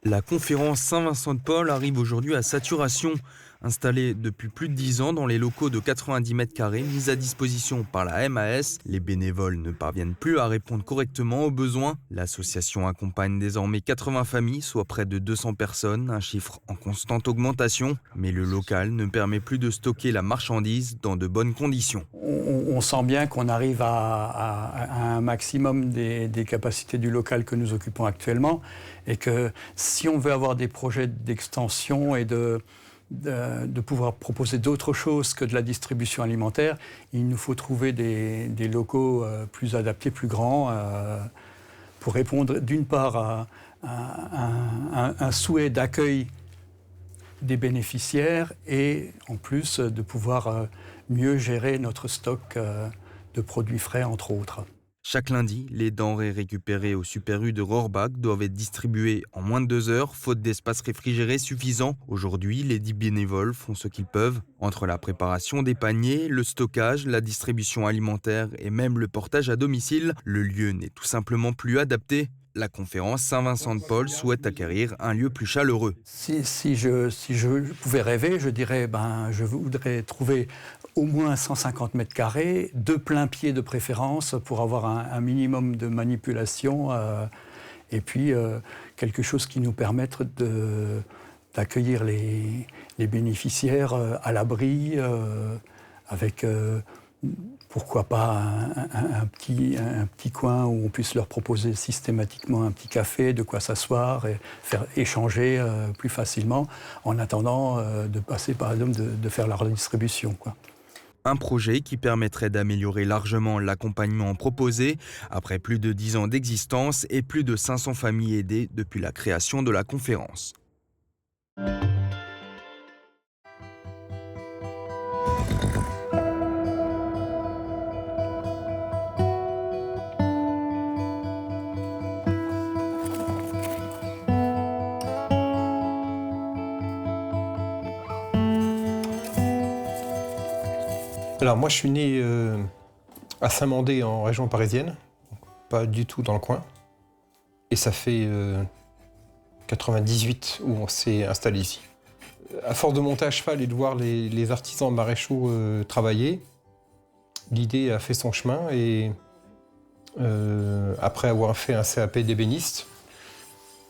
La conférence Saint-Vincent-de-Paul arrive aujourd'hui à saturation. Installée depuis plus de 10 ans dans les locaux de 90 mètres carrés mis à disposition par la MAS, les bénévoles ne parviennent plus à répondre correctement aux besoins. L'association accompagne désormais 80 familles, soit près de 200 personnes, un chiffre en constante augmentation. Mais le local ne permet plus de stocker la marchandise dans de bonnes conditions. On sent bien qu'on arrive à un maximum des capacités du local que nous occupons actuellement et que si on veut avoir des projets d'extension et de pouvoir proposer d'autres choses que de la distribution alimentaire, il nous faut trouver des locaux plus adaptés, plus grands, pour répondre d'une part à un souhait d'accueil des bénéficiaires et en plus de pouvoir mieux gérer notre stock de produits frais, entre autres. Chaque lundi, les denrées récupérées au Super U de Rohrbach doivent être distribuées en moins de 2 heures, faute d'espace réfrigéré suffisant. Aujourd'hui, les 10 bénévoles font ce qu'ils peuvent. Entre la préparation des paniers, le stockage, la distribution alimentaire et même le portage à domicile, le lieu n'est tout simplement plus adapté. La conférence Saint-Vincent-de-Paul souhaite acquérir un lieu plus chaleureux. Si je pouvais rêver, je dirais je voudrais trouver au moins 150 mètres carrés, de plein pied de préférence pour avoir un minimum de manipulation et puis quelque chose qui nous permette d'accueillir les bénéficiaires à l'abri avec pourquoi pas un petit coin où on puisse leur proposer systématiquement un petit café, de quoi s'asseoir et faire échanger plus facilement en attendant de passer par exemple de faire la redistribution, quoi. Un projet qui permettrait d'améliorer largement l'accompagnement proposé après plus de 10 ans d'existence et plus de 500 familles aidées depuis la création de la conférence. Alors moi je suis né à Saint-Mandé en région parisienne, pas du tout dans le coin. Et ça fait 98 où on s'est installé ici. À force de monter à cheval et de voir les artisans maréchaux travailler, l'idée a fait son chemin et après avoir fait un CAP d'ébéniste,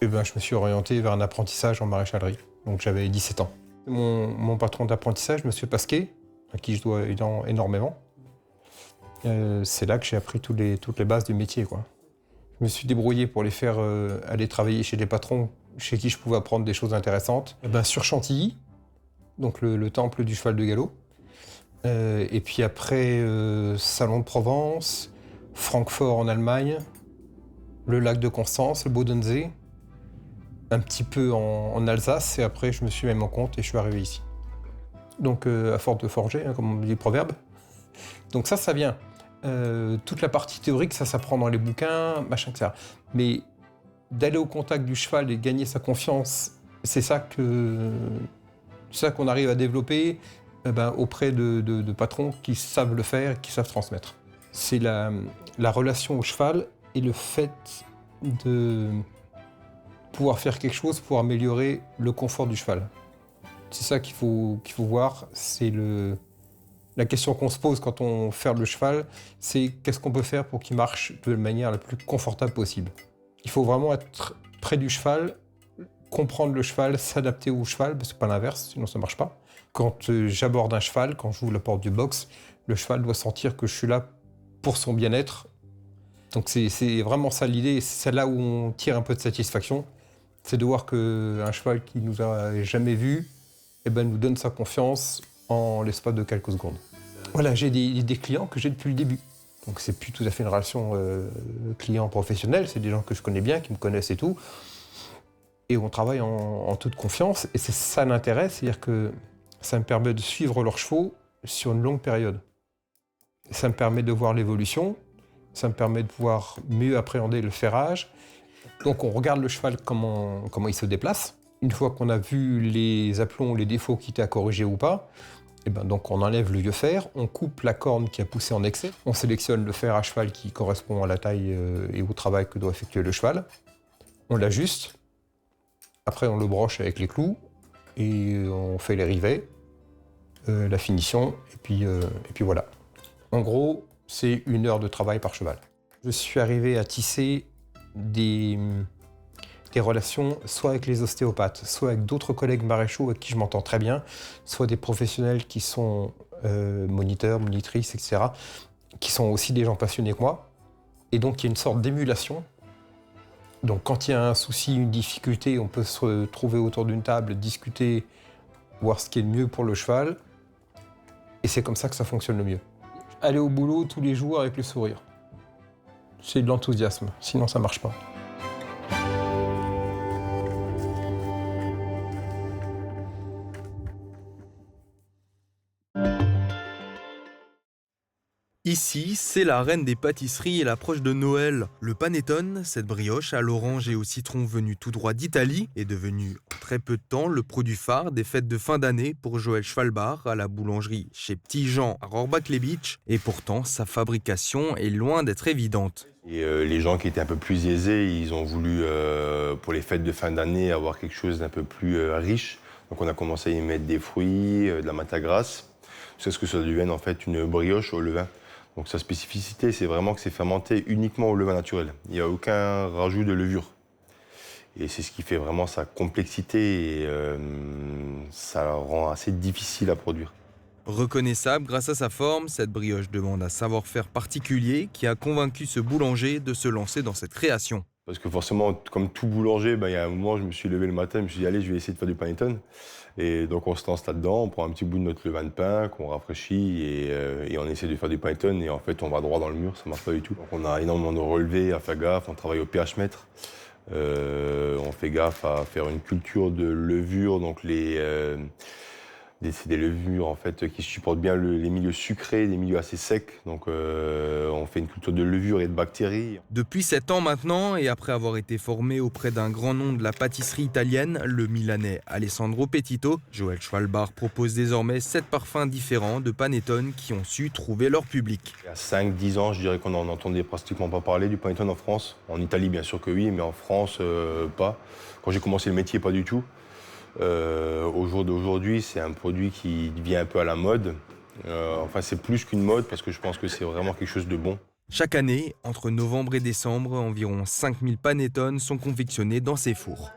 je me suis orienté vers un apprentissage en maréchalerie. Donc j'avais 17 ans. Mon patron d'apprentissage, M. Pasquet, à qui je dois énormément. C'est là que j'ai appris toutes les bases du métier, quoi. Je me suis débrouillé pour les faire aller travailler chez des patrons chez qui je pouvais apprendre des choses intéressantes. Sur Chantilly, donc le temple du cheval de galop. Et puis après, Salon de Provence, Francfort en Allemagne, le lac de Constance, le Bodensee, un petit peu en Alsace, et après je me suis mis à mon compte et je suis arrivé ici. Donc à force de forger, comme on dit le proverbe. Donc ça vient. Toute la partie théorique, ça s'apprend dans les bouquins, machin, etc. Mais d'aller au contact du cheval et gagner sa confiance, c'est ça qu'on arrive à développer auprès de patrons qui savent le faire et qui savent transmettre. C'est la relation au cheval et le fait de pouvoir faire quelque chose pour améliorer le confort du cheval. C'est ça qu'il faut voir, c'est la question qu'on se pose quand on fait le cheval, c'est qu'est-ce qu'on peut faire pour qu'il marche de la manière la plus confortable possible. Il faut vraiment être près du cheval, comprendre le cheval, s'adapter au cheval, parce que pas l'inverse, sinon ça marche pas. Quand j'aborde un cheval, quand j'ouvre la porte du box, le cheval doit sentir que je suis là pour son bien-être. Donc c'est vraiment ça l'idée, et c'est là où on tire un peu de satisfaction, c'est de voir qu'un cheval qui nous a jamais vus, nous donne sa confiance en l'espace de quelques secondes. Voilà, j'ai des clients que j'ai depuis le début. Donc c'est plus tout à fait une relation client professionnelle, c'est des gens que je connais bien, qui me connaissent et tout. Et on travaille en toute confiance, et c'est ça l'intérêt, c'est-à-dire que ça me permet de suivre leurs chevaux sur une longue période. Ça me permet de voir l'évolution, ça me permet de pouvoir mieux appréhender le ferrage. Donc on regarde le cheval, comment il se déplace. Une fois qu'on a vu les aplombs, les défauts qui étaient à corriger ou pas, donc on enlève le vieux fer, on coupe la corne qui a poussé en excès, on sélectionne le fer à cheval qui correspond à la taille et au travail que doit effectuer le cheval, on l'ajuste. Après, on le broche avec les clous et on fait les rivets, la finition, et puis voilà. En gros, c'est 1 heure de travail par cheval. Je suis arrivé à tisser des relations soit avec les ostéopathes, soit avec d'autres collègues maréchaux avec qui je m'entends très bien, soit des professionnels qui sont moniteurs, monitrices, etc., qui sont aussi des gens passionnés que moi. Et donc, il y a une sorte d'émulation. Donc, quand il y a un souci, une difficulté, on peut se retrouver autour d'une table, discuter, voir ce qui est le mieux pour le cheval. Et c'est comme ça que ça fonctionne le mieux. Aller au boulot tous les jours avec le sourire. C'est de l'enthousiasme, sinon ça ne marche pas. Ici, c'est la reine des pâtisseries et l'approche de Noël. Le panettone, cette brioche à l'orange et au citron venue tout droit d'Italie, est devenue en très peu de temps le produit phare des fêtes de fin d'année pour Joël Schwalbach à la boulangerie chez Petit Jean à Rohrbach-les-Bitches. Et pourtant, sa fabrication est loin d'être évidente. Et les gens qui étaient un peu plus aisés, ils ont voulu, pour les fêtes de fin d'année, avoir quelque chose d'un peu plus riche. Donc on a commencé à y mettre des fruits, de la mâte à grasse, jusqu'à ce que ça devienne en fait une brioche au levain. Donc sa spécificité, c'est vraiment que c'est fermenté uniquement au levain naturel. Il n'y a aucun rajout de levure. Et c'est ce qui fait vraiment sa complexité et ça la rend assez difficile à produire. Reconnaissable grâce à sa forme, cette brioche demande un savoir-faire particulier qui a convaincu ce boulanger de se lancer dans cette création. Parce que forcément, comme tout boulanger, il y a un moment, je me suis levé le matin, je me suis dit, allez, je vais essayer de faire du panettone. Et donc on se lance là-dedans, on prend un petit bout de notre levain de pain qu'on rafraîchit et on essaie de faire du panettone. Et en fait, on va droit dans le mur, ça ne marche pas du tout. Donc on a énormément de relevés à faire gaffe, on travaille au pH mètre. On fait gaffe à faire une culture de levure, donc c'est des levures en fait qui supportent bien les milieux sucrés, des milieux assez secs. Donc on fait une culture de levure et de bactéries. Depuis 7 ans maintenant, et après avoir été formé auprès d'un grand nom de la pâtisserie italienne, le Milanais Alessandro Petito, Joël Schwalbach propose désormais 7 parfums différents de panettone qui ont su trouver leur public. Il y a 5-10 ans, je dirais qu'on n'en entendait pratiquement pas parler du panettone en France. En Italie, bien sûr que oui, mais en France, pas. Quand j'ai commencé le métier, pas du tout. Au jour d'aujourd'hui, c'est un produit qui devient un peu à la mode. Enfin, c'est plus qu'une mode parce que je pense que c'est vraiment quelque chose de bon. Chaque année, entre novembre et décembre, environ 5000 panettones sont confectionnés dans ces fours.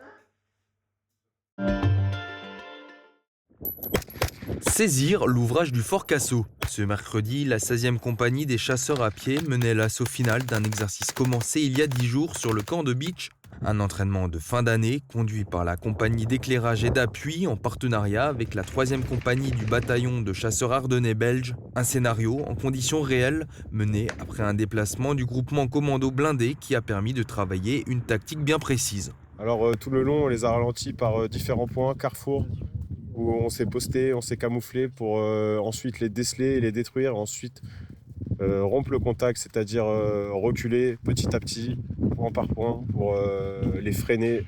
Saisir l'ouvrage du Fort Cassot. Ce mercredi, la 16e compagnie des chasseurs à pied menait l'assaut final d'un exercice commencé il y a 10 jours sur le camp de Bitches. Un entraînement de fin d'année conduit par la compagnie d'éclairage et d'appui en partenariat avec la 3e compagnie du bataillon de chasseurs ardennais belges. Un scénario en conditions réelles mené après un déplacement du groupement commando blindé qui a permis de travailler une tactique bien précise. Alors tout le long, on les a ralentis par différents points, carrefours, où on s'est posté, on s'est camouflé pour ensuite les déceler et les détruire, ensuite rompre le contact, c'est-à-dire reculer petit à petit, point par point, pour les freiner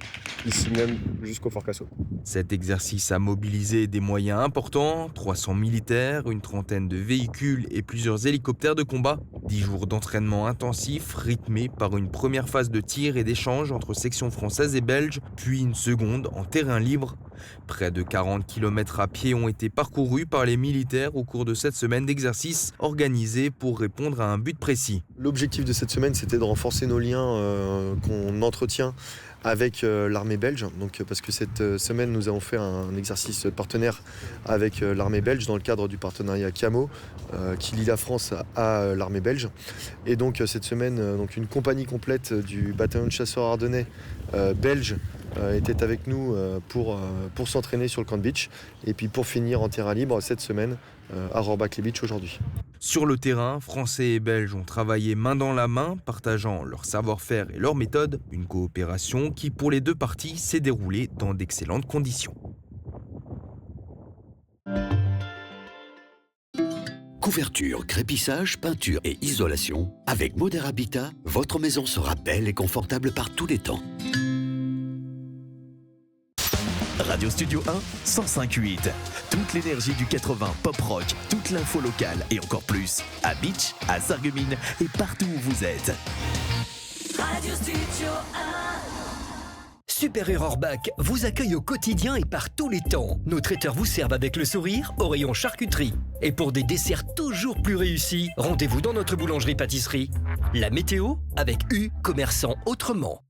ici même jusqu'au Fort Cassot. Cet exercice a mobilisé des moyens importants, 300 militaires, une trentaine de véhicules et plusieurs hélicoptères de combat. 10 jours d'entraînement intensif rythmés par une première phase de tir et d'échange entre sections françaises et belges, puis une seconde en terrain libre. Près de 40 km à pied ont été parcourus par les militaires au cours de cette semaine d'exercice organisée pour répondre à un but précis. L'objectif de cette semaine, c'était de renforcer nos liens qu'on entretient avec l'armée belge. Donc, parce que cette semaine, nous avons fait un exercice partenaire avec l'armée belge dans le cadre du partenariat CAMO qui lie la France à l'armée belge. Et donc cette semaine, donc une compagnie complète du bataillon de chasseurs ardennais belge était avec nous pour s'entraîner sur le camp de Bitches et puis pour finir en terrain libre cette semaine à Rohrbach-les-Bitches aujourd'hui. Sur le terrain, Français et Belges ont travaillé main dans la main, partageant leur savoir-faire et leurs méthodes, une coopération qui pour les deux parties s'est déroulée dans d'excellentes conditions. Couverture, crépissage, peinture et isolation. Avec Modern Habitat, votre maison sera belle et confortable par tous les temps. Radio Studio 1, 105.8. Toute l'énergie du 80 pop rock, toute l'info locale et encore plus. À Bitches, à Sarreguemines et partout où vous êtes. Radio Studio 1. Super Horbach vous accueille au quotidien et par tous les temps. Nos traiteurs vous servent avec le sourire au rayon charcuterie. Et pour des desserts toujours plus réussis, rendez-vous dans notre boulangerie-pâtisserie. La météo avec U, commerçant autrement.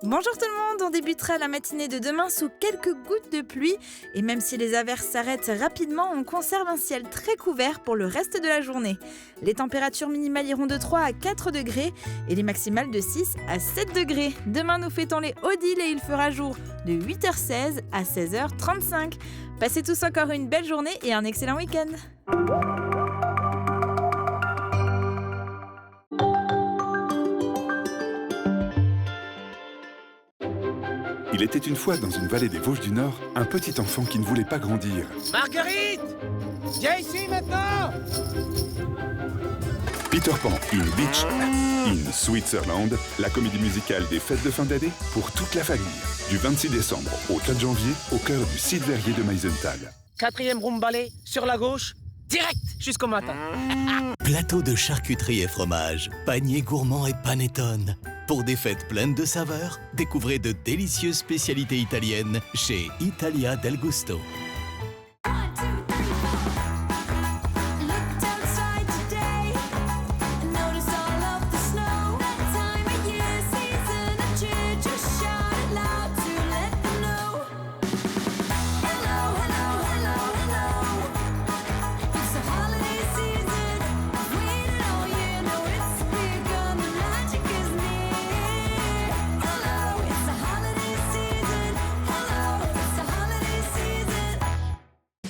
Bonjour tout le monde, on débutera la matinée de demain sous quelques gouttes de pluie. Et même si les averses s'arrêtent rapidement, on conserve un ciel très couvert pour le reste de la journée. Les températures minimales iront de 3 à 4 degrés et les maximales de 6 à 7 degrés. Demain, nous fêtons les Odile et il fera jour de 8h16 à 16h35. Passez tous encore une belle journée et un excellent week-end. Il était une fois dans une vallée des Vosges du Nord, un petit enfant qui ne voulait pas grandir. Marguerite! Viens ici maintenant! Peter Pan in Beach, in Switzerland, la comédie musicale des fêtes de fin d'année pour toute la famille. Du 26 décembre au 4 janvier, au cœur du site verrier de Meisenthal. 4e Rumbalé, sur la gauche, direct jusqu'au matin. Plateau de charcuterie et fromage, panier gourmand et panettone. Pour des fêtes pleines de saveurs, découvrez de délicieuses spécialités italiennes chez Italia del Gusto.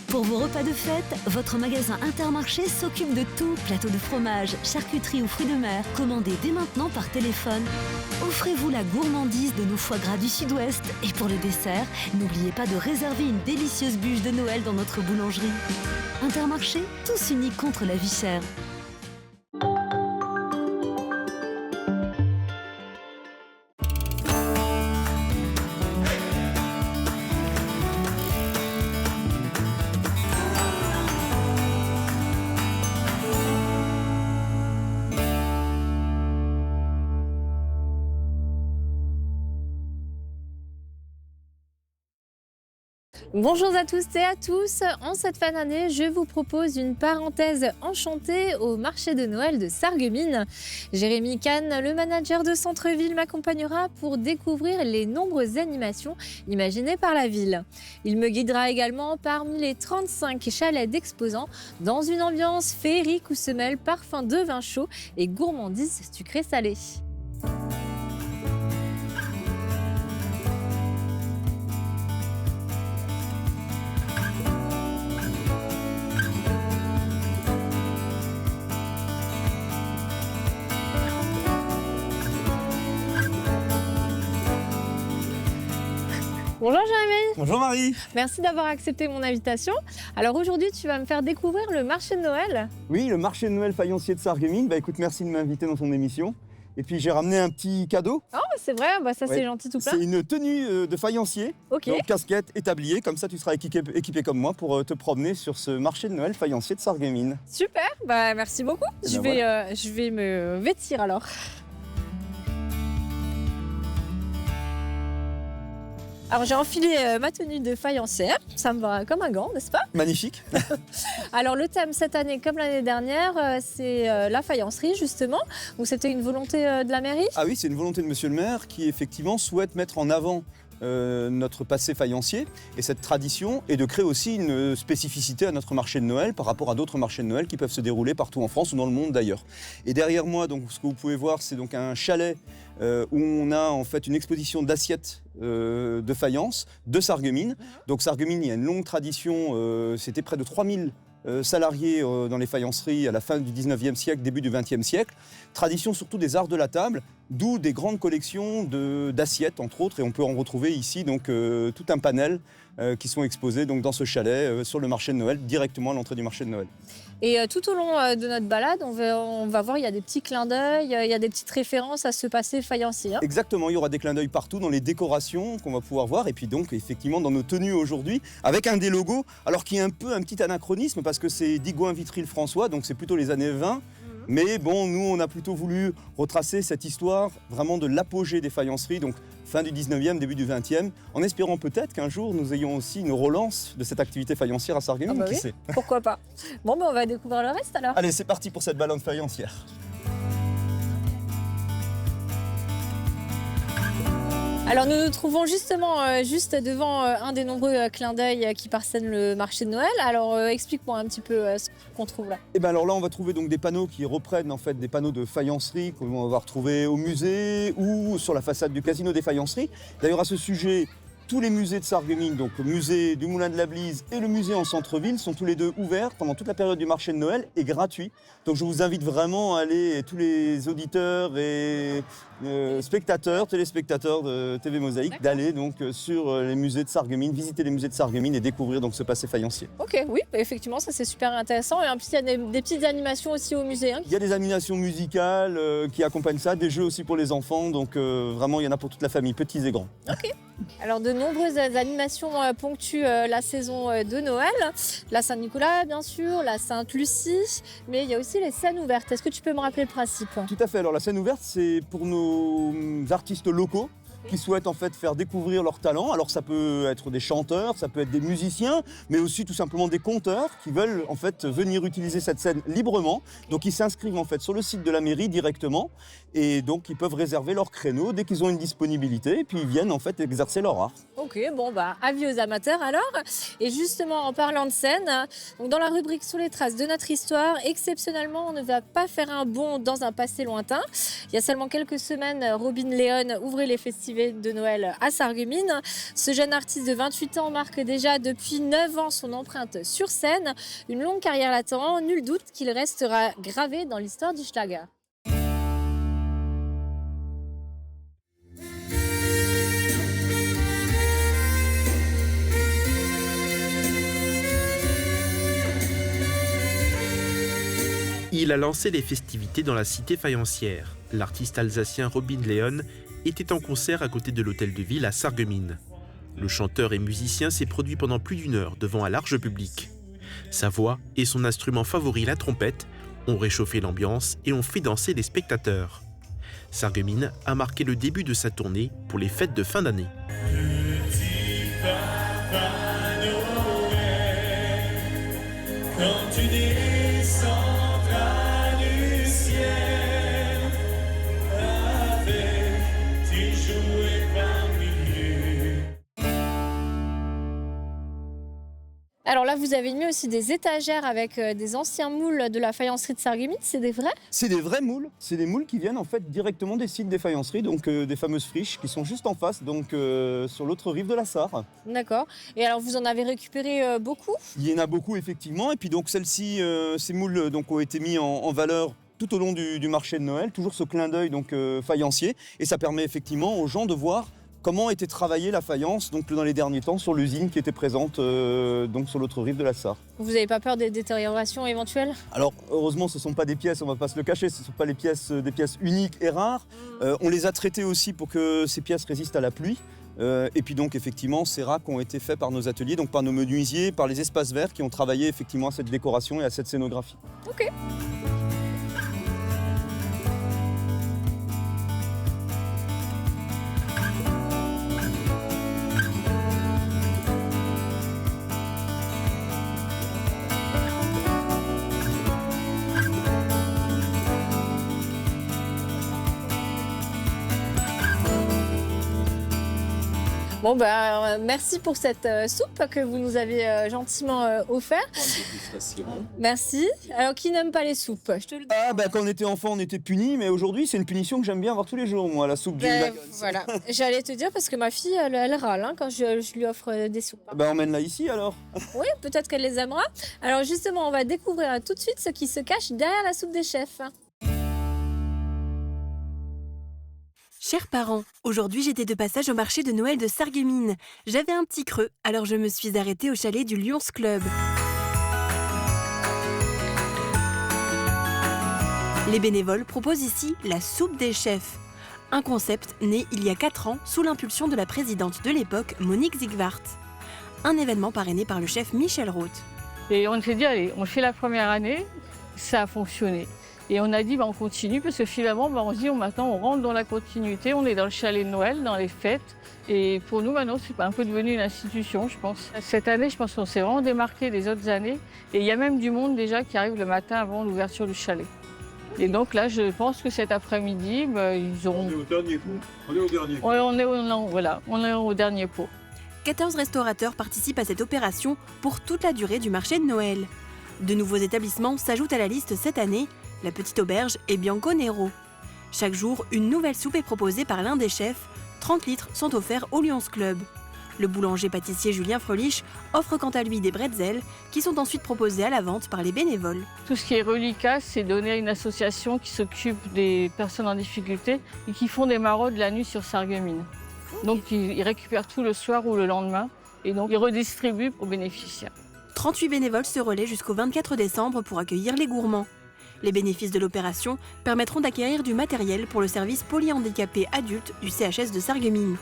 Pour vos repas de fête, votre magasin Intermarché s'occupe de tout. Plateau de fromage, charcuterie ou fruits de mer, commandez dès maintenant par téléphone. Offrez-vous la gourmandise de nos foie gras du Sud-Ouest. Et pour le dessert, n'oubliez pas de réserver une délicieuse bûche de Noël dans notre boulangerie. Intermarché, tous unis contre la vie chère. Bonjour à tous et à tous, en cette fin d'année, je vous propose une parenthèse enchantée au marché de Noël de Sarreguemines. Jérémy Kahn, le manager de Centre-Ville, m'accompagnera pour découvrir les nombreuses animations imaginées par la ville. Il me guidera également parmi les 35 chalets d'exposants dans une ambiance féerique où se mêlent parfums de vin chaud et gourmandises sucrées-salées. Bonjour Jérémy. Bonjour Marie. Merci d'avoir accepté mon invitation. Alors aujourd'hui, tu vas me faire découvrir le marché de Noël. Oui, le marché de Noël faïencier de Sarreguemines. Écoute, merci de m'inviter dans ton émission. Et puis j'ai ramené un petit cadeau. Oh, c'est vrai, ça c'est gentil tout plein. C'est une tenue de faïencier, donc casquette et tablier. Comme ça, tu seras équipé comme moi pour te promener sur ce marché de Noël faïencier de Sarreguemines. Super, merci beaucoup. Je vais me vêtir alors. Alors j'ai enfilé ma tenue de faïencière, ça me va comme un gant, n'est-ce pas? Magnifique. Alors le thème cette année, comme l'année dernière, c'est la faïencerie justement. Donc c'était une volonté de la mairie? Ah oui, c'est une volonté de monsieur le maire qui effectivement souhaite mettre en avant notre passé faïencier et cette tradition et de créer aussi une spécificité à notre marché de Noël par rapport à d'autres marchés de Noël qui peuvent se dérouler partout en France ou dans le monde d'ailleurs. Et derrière moi, donc, ce que vous pouvez voir, c'est donc un chalet où on a en fait une exposition d'assiettes de faïence de Sarreguemines. Donc Sarreguemines, il y a une longue tradition, c'était près de 3000 salariés dans les faïenceries à la fin du 19e siècle, début du 20e siècle. Tradition surtout des arts de la table, d'où des grandes collections d'assiettes entre autres, et on peut en retrouver ici donc tout un panel qui sont exposés donc, dans ce chalet sur le marché de Noël, directement à l'entrée du marché de Noël. Et tout au long de notre balade, on va voir, il y a des petits clins d'œil, il y a des petites références à ce passé faïencier. Exactement, il y aura des clins d'œil partout dans les décorations qu'on va pouvoir voir, et puis donc effectivement dans nos tenues aujourd'hui, avec un des logos, alors qui est un peu un petit anachronisme, parce que c'est Digoin Vitry-le-François, donc c'est plutôt les années 20, Mais bon, nous, on a plutôt voulu retracer cette histoire vraiment de l'apogée des faïenceries, donc fin du 19e, début du 20e, en espérant peut-être qu'un jour, nous ayons aussi une relance de cette activité faïencière à Sarreguemines, qui sait. Pourquoi pas. Bon, on va découvrir le reste alors. Allez, c'est parti pour cette balade faïencière. Alors nous nous trouvons justement juste devant un des nombreux clins d'œil qui parsèment le marché de Noël. Alors explique-moi un petit peu ce qu'on trouve là. Et bien alors là on va trouver donc des panneaux qui reprennent en fait des panneaux de faïencerie qu'on va retrouver au musée ou sur la façade du casino des faïenceries. D'ailleurs à ce sujet, tous les musées de Sarreguemines, donc le musée du Moulin de la Blise et le musée en centre-ville, sont tous les deux ouverts pendant toute la période du marché de Noël et gratuits. Donc je vous invite vraiment à aller, tous les auditeurs et spectateurs, téléspectateurs de TV Mosaïque, d'aller donc sur les musées de Sarreguemines, visiter les musées de Sarreguemines et découvrir donc ce passé faïencier. Ok, oui, effectivement, ça c'est super intéressant. Et en plus, il y a des petites animations aussi au musée. Hein. Il y a des animations musicales qui accompagnent ça, des jeux aussi pour les enfants. Donc vraiment, il y en a pour toute la famille, petits et grands. Ok. Alors de nombreuses animations ponctuent la saison de Noël. La Saint-Nicolas, bien sûr, la Sainte-Lucie, mais il y a aussi les scènes ouvertes. Est-ce que tu peux me rappeler le principe? Tout à fait. Alors la scène ouverte, c'est pour nos artistes locaux qui souhaitent en fait faire découvrir leur talent. Alors ça peut être des chanteurs, ça peut être des musiciens, mais aussi tout simplement des conteurs qui veulent en fait venir utiliser cette scène librement. Donc ils s'inscrivent en fait sur le site de la mairie directement et donc ils peuvent réserver leur créneau dès qu'ils ont une disponibilité et puis ils viennent en fait exercer leur art. Ok, bon bah avis aux amateurs alors. Et justement en parlant de scène, donc dans la rubrique Sur les traces de notre histoire, exceptionnellement on ne va pas faire un bond dans un passé lointain. Il y a seulement quelques semaines, Robin Leon ouvrait les festivals de Noël à Sarreguemines. Ce jeune artiste de 28 ans marque déjà depuis 9 ans son empreinte sur scène. Une longue carrière l'attend, nul doute qu'il restera gravé dans l'histoire du Schlager. Il a lancé les festivités dans la cité faïencière. L'artiste alsacien Robin Leon était en concert à côté de l'hôtel de ville à Sarreguemines. Le chanteur et musicien s'est produit pendant plus d'1 heure devant un large public. Sa voix et son instrument favori, la trompette, ont réchauffé l'ambiance et ont fait danser les spectateurs. Sarreguemines a marqué le début de sa tournée pour les fêtes de fin d'année. Petit Papa Noël, quand tu descendras du ciel, avec tes jouets par milliers. Alors là, vous avez mis aussi des étagères avec des anciens moules de la faïencerie de Sarreguemines, c'est des vrais? C'est des vrais moules, c'est des moules qui viennent en fait directement des sites des faïenceries, donc des fameuses friches qui sont juste en face, donc sur l'autre rive de la Sarre. D'accord. Et alors vous en avez récupéré beaucoup? Il y en a beaucoup effectivement, et puis donc celles-ci, ces moules donc, ont été mis en valeur tout au long du marché de Noël, toujours ce clin d'œil donc faïencier, et ça permet effectivement aux gens de voir comment était travaillée la faïence donc, dans les derniers temps sur l'usine qui était présente donc, sur l'autre rive de la Sarre. Vous n'avez pas peur des détériorations éventuelles? Alors heureusement ce ne sont pas des pièces, on ne va pas se le cacher, ce ne sont pas des pièces uniques et rares. On les a traitées aussi pour que ces pièces résistent à la pluie. Et puis donc effectivement ces racks ont été faits par nos ateliers, donc par nos menuisiers, par les espaces verts qui ont travaillé effectivement à cette décoration et à cette scénographie. Ok. Bon bah merci pour cette soupe que vous nous avez gentiment offert. Merci. Alors qui n'aime pas les soupes? Je te le dis. Ah bah quand on était enfant on était punis, mais aujourd'hui c'est une punition que j'aime bien avoir tous les jours moi, la soupe du Lagos. Voilà, j'allais te dire parce que ma fille elle râle hein, quand je lui offre des soupes. Bah emmène-la ici alors. Oui, peut-être qu'elle les aimera. Alors justement on va découvrir tout de suite ce qui se cache derrière la soupe des chefs. Chers parents, aujourd'hui j'étais de passage au marché de Noël de Sarreguemines. J'avais un petit creux, alors je me suis arrêtée au chalet du Lions Club. Les bénévoles proposent ici la soupe des chefs. Un concept né il y a 4 ans sous l'impulsion de la présidente de l'époque, Monique Zigwart. Un événement parrainé par le chef Michel Roth. Et on s'est dit, allez, on fait la première année, ça a fonctionné. Et on a dit, on continue, parce que finalement, on se dit, maintenant, on rentre dans la continuité, on est dans le chalet de Noël, dans les fêtes. Et pour nous, maintenant, c'est un peu devenu une institution, je pense. Cette année, je pense qu'on s'est vraiment démarqué des autres années. Et il y a même du monde déjà qui arrive le matin avant l'ouverture du chalet. Et donc là, je pense que cet après-midi, ils auront... On est au dernier pot. On est au dernier pot. Ouais, on est au dernier pot. 14 restaurateurs participent à cette opération pour toute la durée du marché de Noël. De nouveaux établissements s'ajoutent à la liste cette année, la Petite Auberge et Bianco Nero. Chaque jour, une nouvelle soupe est proposée par l'un des chefs. 30 litres sont offerts au Lions Club. Le boulanger-pâtissier Julien Frelich offre quant à lui des bretzels qui sont ensuite proposés à la vente par les bénévoles. Tout ce qui est reliquat, c'est donné à une association qui s'occupe des personnes en difficulté et qui font des maraudes la nuit sur Sarreguemines. Donc ils récupèrent tout le soir ou le lendemain et donc ils redistribuent aux bénéficiaires. 38 bénévoles se relaient jusqu'au 24 décembre pour accueillir les gourmands. Les bénéfices de l'opération permettront d'acquérir du matériel pour le service polyhandicapé adulte du CHS de Sarreguemines.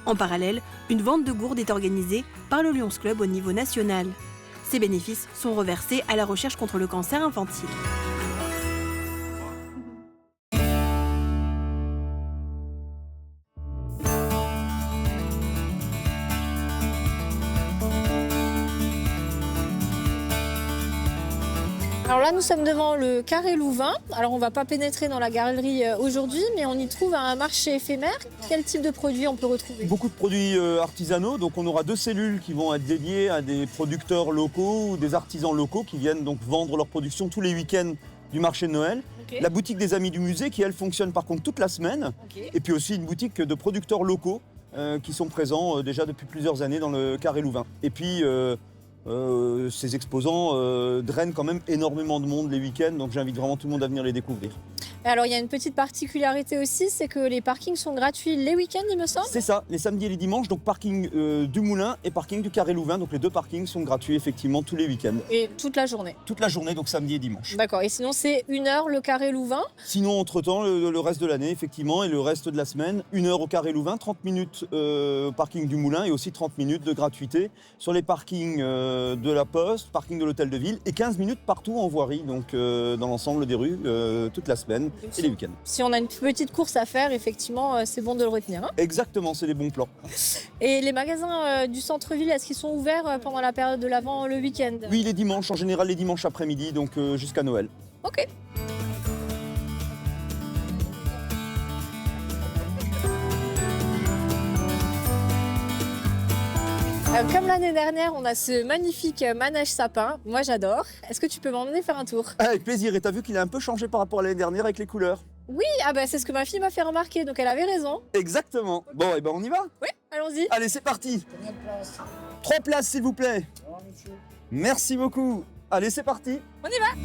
En parallèle, une vente de gourdes est organisée par le Lions Club au niveau national. Ces bénéfices sont reversés à la recherche contre le cancer infantile. Alors là, nous sommes devant le Carré Louvain. Alors, on ne va pas pénétrer dans la galerie aujourd'hui, mais on y trouve un marché éphémère. Quel type de produits on peut retrouver? Beaucoup de produits artisanaux. Donc, on aura 2 cellules qui vont être dédiées à des producteurs locaux ou des artisans locaux qui viennent donc vendre leur production tous les week-ends du marché de Noël. Okay. La boutique des Amis du Musée qui, elle, fonctionne par contre toute la semaine. Okay. Et puis aussi une boutique de producteurs locaux qui sont présents déjà depuis plusieurs années dans le Carré Louvain. Et puis... ces exposants drainent quand même énormément de monde les week-ends, donc j'invite vraiment tout le monde à venir les découvrir. Alors il y a une petite particularité aussi, c'est que les parkings sont gratuits les week-ends, il me semble. C'est ça, les samedis et les dimanches, donc parking du Moulin et parking du Carré Louvain, donc les 2 parkings sont gratuits effectivement tous les week-ends. Et toute la journée? Toute la journée, donc samedi et dimanche. D'accord, et sinon c'est 1 heure le Carré Louvain? Sinon entre-temps, le reste de l'année effectivement et le reste de la semaine, 1 heure au Carré Louvain, 30 minutes au parking du Moulin et aussi 30 minutes de gratuité sur les parkings de la Poste, parking de l'Hôtel de Ville et 15 minutes partout en voirie, donc dans l'ensemble des rues, toute la semaine et les week-ends. Si on a une petite course à faire, effectivement, c'est bon de le retenir. Hein. Exactement, c'est des bons plans. Et les magasins du centre-ville, est-ce qu'ils sont ouverts pendant la période de l'Avent le week-end? Oui, les dimanches, en général les dimanches après-midi, donc jusqu'à Noël. Ok. Comme l'année dernière, on a ce magnifique manège sapin. Moi, j'adore. Est-ce que tu peux m'emmener faire un tour? Avec plaisir. Et t'as vu qu'il a un peu changé par rapport à l'année dernière avec les couleurs? Oui, c'est ce que ma fille m'a fait remarquer, donc elle avait raison. Exactement. Bon, et on y va? Oui, allons-y. Allez, c'est parti. 3 places, s'il vous plaît. Merci beaucoup. Allez, c'est parti. On y va.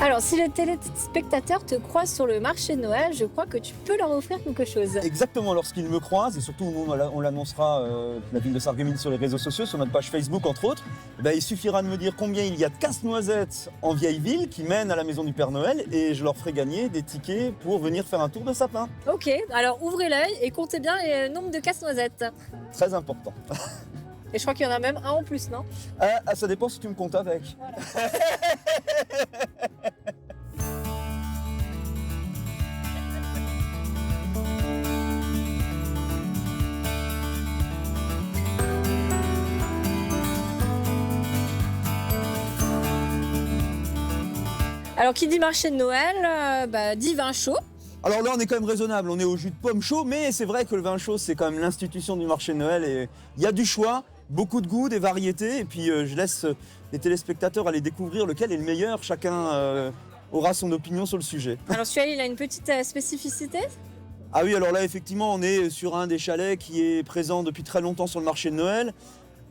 Alors, si les téléspectateurs te croisent sur le marché de Noël, je crois que tu peux leur offrir quelque chose. Exactement, lorsqu'ils me croisent, et surtout on l'annoncera, la ville de Sarreguemines, sur les réseaux sociaux, sur notre page Facebook entre autres, il suffira de me dire combien il y a de casse-noisettes en vieille ville qui mènent à la maison du Père Noël et je leur ferai gagner des tickets pour venir faire un tour de sapin. Ok, alors ouvrez l'œil et comptez bien le nombre de casse-noisettes. Très important. Et je crois qu'il y en a même un en plus, non? Ça dépend si tu me comptes avec. Voilà. Alors, qui dit marché de Noël, dit vin chaud. Alors là, on est quand même raisonnable, on est au jus de pomme chaud, mais c'est vrai que le vin chaud, c'est quand même l'institution du marché de Noël et il y a du choix, beaucoup de goûts, des variétés, et puis je laisse les téléspectateurs aller découvrir lequel est le meilleur, chacun aura son opinion sur le sujet. Alors celui-là, il a une petite spécificité? Ah oui, alors là, effectivement, on est sur un des chalets qui est présent depuis très longtemps sur le marché de Noël.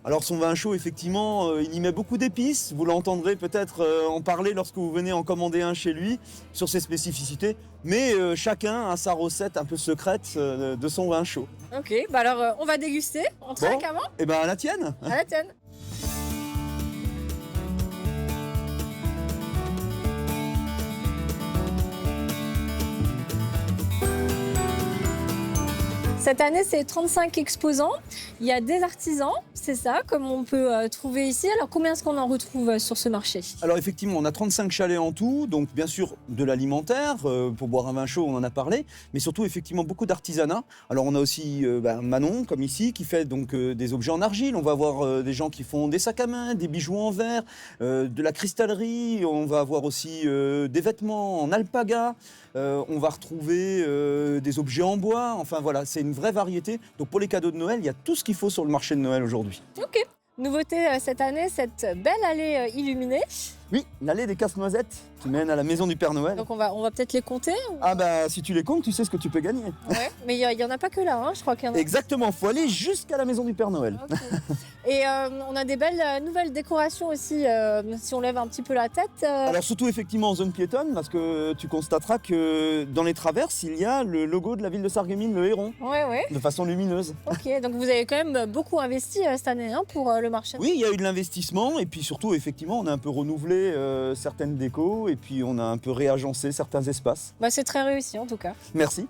Alors son vin chaud, effectivement, il y met beaucoup d'épices. Vous l'entendrez peut-être en parler lorsque vous venez en commander un chez lui sur ses spécificités. Mais chacun a sa recette un peu secrète de son vin chaud. Ok, alors on va déguster. On trinque avant? Eh ben à la tienne. À la tienne. Cette année, c'est 35 exposants. Il y a des artisans, c'est ça, comme on peut trouver ici. Alors, combien est-ce qu'on en retrouve sur ce marché? Alors effectivement, on a 35 chalets en tout, donc bien sûr de l'alimentaire, pour boire un vin chaud, on en a parlé, mais surtout effectivement beaucoup d'artisanat. Alors on a aussi Manon, comme ici, qui fait donc des objets en argile. On va avoir des gens qui font des sacs à main, des bijoux en verre, de la cristallerie. On va avoir aussi des vêtements en alpaga. On va retrouver des objets en bois. Enfin voilà, c'est une vraie variété. Donc pour les cadeaux de Noël, il y a tout ce qu'il faut sur le marché de Noël aujourd'hui. Ok. Nouveauté cette année, cette belle allée illuminée. Oui, l'allée des casse-noisettes qui mène à la maison du Père Noël. Donc on va peut-être les compter. Ah bah si tu les comptes, tu sais ce que tu peux gagner. Ouais, mais il n'y en a pas que là, hein, je crois qu'il y en a. Exactement, faut aller jusqu'à la maison du Père Noël. Okay. Et on a des belles nouvelles décorations aussi, si on lève un petit peu la tête. Alors surtout effectivement en zone piétonne, parce que tu constateras que dans les traverses, il y a le logo de la ville de Sarreguemines, le héron, ouais. de façon lumineuse. Ok, donc vous avez quand même beaucoup investi cette année hein, pour le marché. Oui, il y a eu de l'investissement et puis surtout effectivement on a un peu renouvelé certaines décos et puis on a un peu réagencé certains espaces. Bah, c'est très réussi en tout cas. Merci.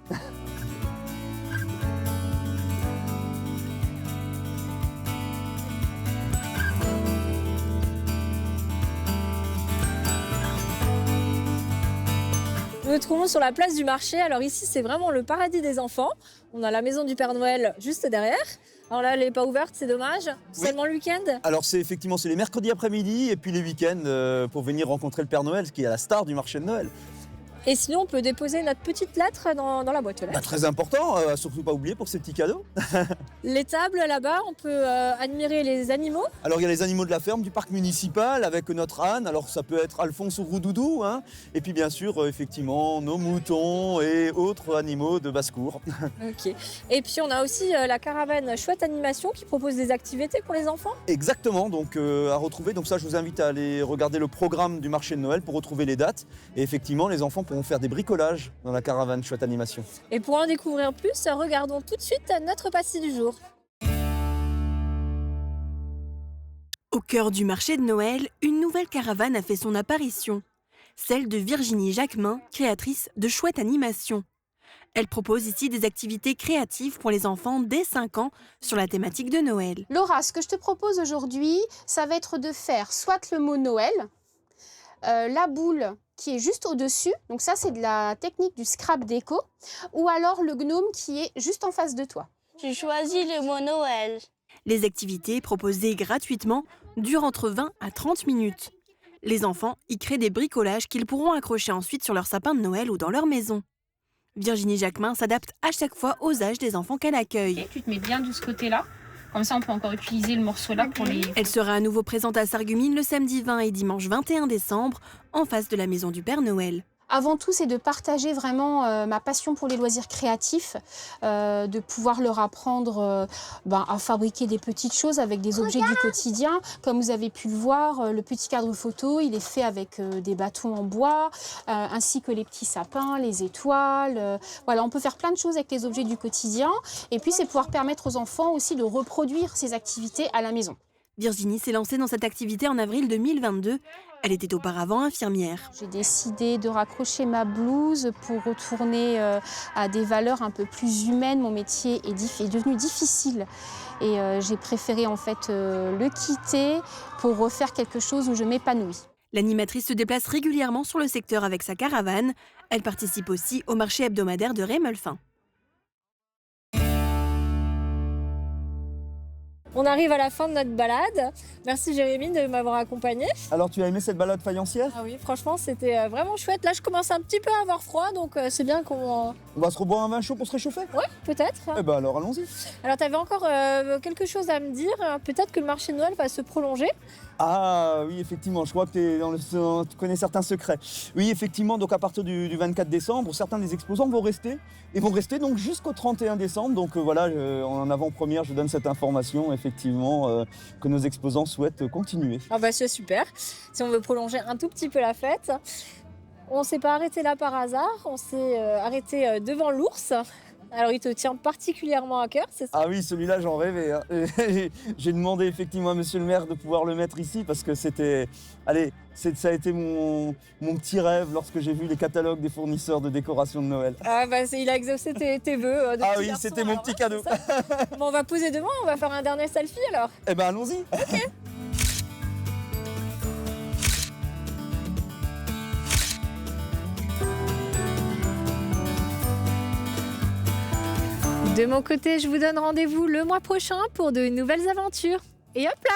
Nous nous trouvons sur la place du marché. Alors ici, c'est vraiment le paradis des enfants. On a la maison du Père Noël juste derrière. Alors là, elle n'est pas ouverte, c'est dommage. Oui. Seulement le week-end. Alors c'est effectivement les mercredis après-midi et puis les week-ends pour venir rencontrer le Père Noël, qui est la star du marché de Noël. Et sinon, on peut déposer notre petite lettre dans la boîte aux lettres. Bah, très important, surtout pas oublier pour ces petits cadeaux. Les tables là-bas, on peut admirer les animaux. Alors il y a les animaux de la ferme du parc municipal avec notre âne. Alors ça peut être Alphonse ou Roudoudou. Hein. Et puis bien sûr, effectivement, nos moutons et autres animaux de basse-cour. Ok. Et puis on a aussi la caravane Chouette Animation qui propose des activités pour les enfants. Exactement, donc à retrouver. Donc ça, je vous invite à aller regarder le programme du marché de Noël pour retrouver les dates. Et effectivement, les enfants pourront faire des bricolages dans la caravane Chouette Animation. Et pour en découvrir plus, regardons tout de suite notre pastis du jour. Au cœur du marché de Noël, une nouvelle caravane a fait son apparition. Celle de Virginie Jacquemin, créatrice de Chouette Animation. Elle propose ici des activités créatives pour les enfants dès 5 ans sur la thématique de Noël. Laura, ce que je te propose aujourd'hui, ça va être de faire soit le mot Noël, la boule qui est juste au-dessus, donc ça c'est de la technique du scrap déco, ou alors le gnome qui est juste en face de toi. J'ai choisi le mot Noël. Les activités proposées gratuitement durent entre 20 à 30 minutes. Les enfants y créent des bricolages qu'ils pourront accrocher ensuite sur leur sapin de Noël ou dans leur maison. Virginie Jacquemin s'adapte à chaque fois aux âges des enfants qu'elle accueille. Tu te mets bien de ce côté-là. Comme ça, on peut encore utiliser le morceau là pour les... Elle sera à nouveau présente à Sarreguemines le samedi 20 et dimanche 21 décembre, en face de la maison du Père Noël. Avant tout, c'est de partager vraiment ma passion pour les loisirs créatifs, de pouvoir leur apprendre à fabriquer des petites choses avec des objets du quotidien. Comme vous avez pu le voir, le petit cadre photo, il est fait avec des bâtons en bois, ainsi que les petits sapins, les étoiles. Voilà, on peut faire plein de choses avec les objets du quotidien. Et puis, c'est pouvoir permettre aux enfants aussi de reproduire ces activités à la maison. Virginie s'est lancée dans cette activité en avril 2022. Elle était auparavant infirmière. J'ai décidé de raccrocher ma blouse pour retourner à des valeurs un peu plus humaines. Mon métier est devenu difficile et j'ai préféré en fait le quitter pour refaire quelque chose où je m'épanouis. L'animatrice se déplace régulièrement sur le secteur avec sa caravane. Elle participe aussi au marché hebdomadaire de Rémelfin. On arrive à la fin de notre balade. Merci Jérémy de m'avoir accompagnée. Alors tu as aimé cette balade faïencière? Ah oui, franchement c'était vraiment chouette. Là je commence un petit peu à avoir froid, donc c'est bien qu'on... On va se reboire un vin chaud pour se réchauffer? Ouais, peut-être. Eh ben alors allons-y. Alors tu avais encore quelque chose à me dire. Peut-être que le marché de Noël va se prolonger. Ah oui, effectivement, je crois que tu connais certains secrets. Oui, effectivement, donc à partir du 24 décembre, certains des exposants vont rester. Et vont rester donc jusqu'au 31 décembre. Donc voilà, en avant-première, je donne cette information, effectivement, que nos exposants souhaitent continuer. Ah bah c'est super. Si on veut prolonger un tout petit peu la fête. On ne s'est pas arrêté là par hasard, on s'est arrêté devant l'ours. Alors il te tient particulièrement à cœur, c'est ça? Ah oui, celui-là j'en rêvais. Hein. J'ai demandé effectivement à monsieur le maire de pouvoir le mettre ici parce que c'était... Allez, ça a été mon petit rêve lorsque j'ai vu les catalogues des fournisseurs de décoration de Noël. Ah bah il a exaucé tes vœux. Ah oui, c'était mon petit cadeau. Bon, on va poser devant, on va faire un dernier selfie alors. Eh ben allons-y. Ok. De mon côté, je vous donne rendez-vous le mois prochain pour de nouvelles aventures. Et hop là!